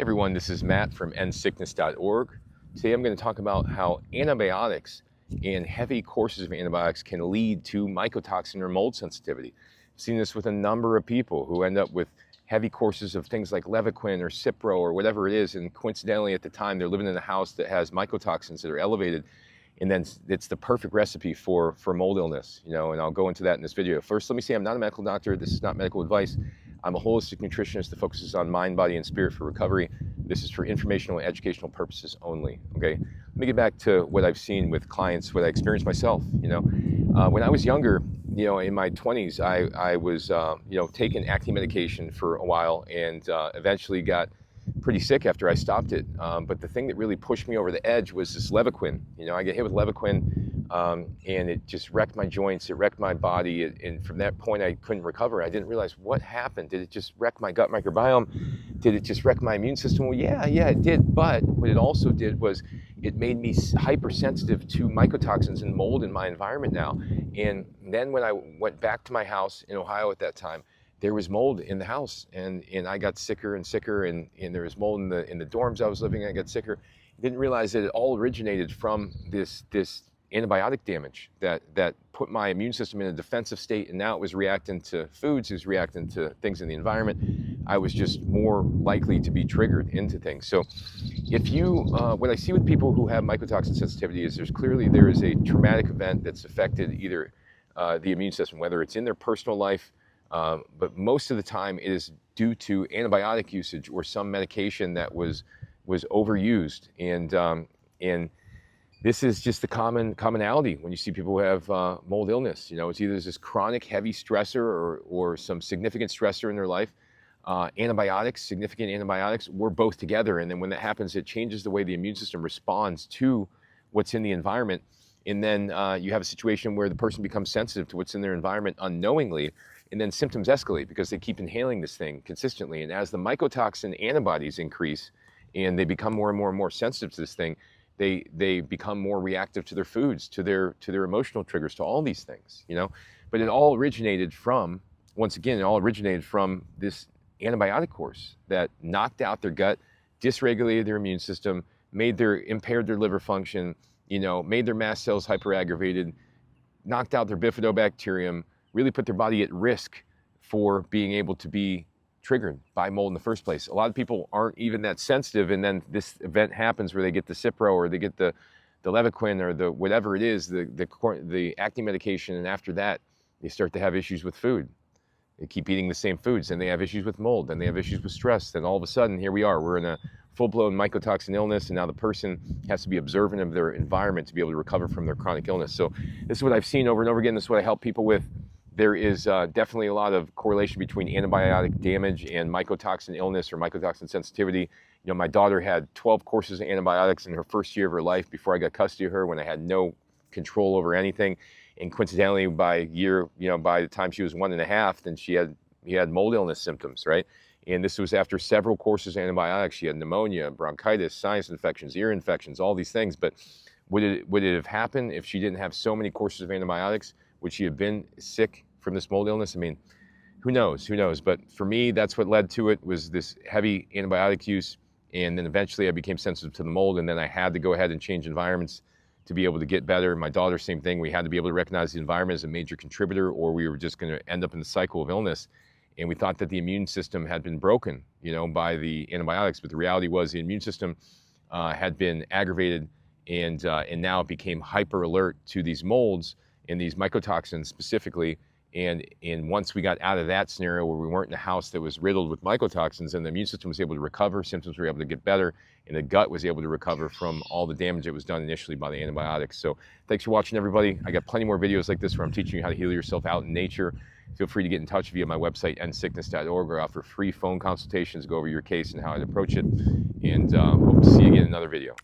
Everyone, this is Matt from endsickness.org. Today I'm going to talk about how antibiotics and heavy courses of antibiotics can lead to mycotoxin or mold sensitivity. I've seen this with a number of people who end up with heavy courses of things like Levaquin or Cipro or whatever it is, and coincidentally at the time they're living in a house that has mycotoxins that are elevated, and then it's the perfect recipe for mold illness, and I'll go into that in this video. First, let me say I'm not a medical doctor. This is not medical advice. I'm a holistic nutritionist that focuses on mind, body, and spirit for recovery. This is for informational and educational purposes only, okay? Let me get back to what I've seen with clients, what I experienced myself, When I was younger, in my 20s, I was, taking acne medication for a while and eventually got pretty sick after I stopped it. But the thing that really pushed me over the edge was this Levaquin. I get hit with Levaquin and it just wrecked my joints, it wrecked my body, and from that point I couldn't recover. I didn't realize what happened. Did it just wreck my gut microbiome? Did it just wreck my immune system? Well, yeah, it did, but what it also did was it made me hypersensitive to mycotoxins and mold in my environment now. And then when I went back to my house in Ohio at that time, there was mold in the house, and I got sicker and sicker, and there was mold in the dorms I was living in. I got sicker. Didn't realize that it all originated from this antibiotic damage that put my immune system in a defensive state, and now it was reacting to foods, it was reacting to things in the environment. I was just more likely to be triggered into things. So if you, what I see with people who have mycotoxin sensitivity is there is a traumatic event that's affected either the immune system, whether it's in their personal life, but most of the time it is due to antibiotic usage or some medication that was overused. And this is just the commonality when you see people who have mold illness. It's either this chronic heavy stressor or some significant stressor in their life, significant antibiotics, or both together. And then when that happens, it changes the way the immune system responds to what's in the environment. And then you have a situation where the person becomes sensitive to what's in their environment unknowingly, and then symptoms escalate because they keep inhaling this thing consistently. And as the mycotoxin antibodies increase and they become more and more and more sensitive to this thing, they become more reactive to their foods, to their emotional triggers, to all these things, But it all originated from, once again, this antibiotic course that knocked out their gut, dysregulated their immune system, impaired their liver function, made their mast cells hyperaggravated, knocked out their bifidobacterium, really put their body at risk for being able to be triggered by mold in the first place. A lot of people aren't even that sensitive, and then this event happens where they get the Cipro or they get the Levaquin or the whatever it is, the acne medication, and after that they start to have issues with food. They keep eating the same foods, and they have issues with mold, and they have issues with stress. Then all of a sudden, here we are. We're in a full-blown mycotoxin illness, and now the person has to be observant of their environment to be able to recover from their chronic illness. So this is what I've seen over and over again. This is what I help people with. There is definitely a lot of correlation between antibiotic damage and mycotoxin illness or mycotoxin sensitivity. My daughter had 12 courses of antibiotics in her first year of her life before I got custody of her, when I had no control over anything. And coincidentally, by the time she was 1.5, then she had mold illness symptoms, right? And this was after several courses of antibiotics. She had pneumonia, bronchitis, sinus infections, ear infections, all these things. But would it have happened if she didn't have so many courses of antibiotics? Would she have been sick from this mold illness? I mean, who knows? But for me, that's what led to it, was this heavy antibiotic use. And then eventually I became sensitive to the mold, and then I had to go ahead and change environments to be able to get better. My daughter, same thing. We had to be able to recognize the environment as a major contributor, or we were just going to end up in the cycle of illness. And we thought that the immune system had been broken, by the antibiotics. But the reality was the immune system had been aggravated, and now it became hyper alert to these molds and these mycotoxins specifically. And once we got out of that scenario where we weren't in a house that was riddled with mycotoxins, and the immune system was able to recover, symptoms were able to get better, and the gut was able to recover from all the damage that was done initially by the antibiotics. So thanks for watching, everybody. I got plenty more videos like this where I'm teaching you how to heal yourself out in nature. Feel free to get in touch via my website, endsickness.org, or offer free phone consultations, go over your case and how I'd approach it. And hope to see you again in another video.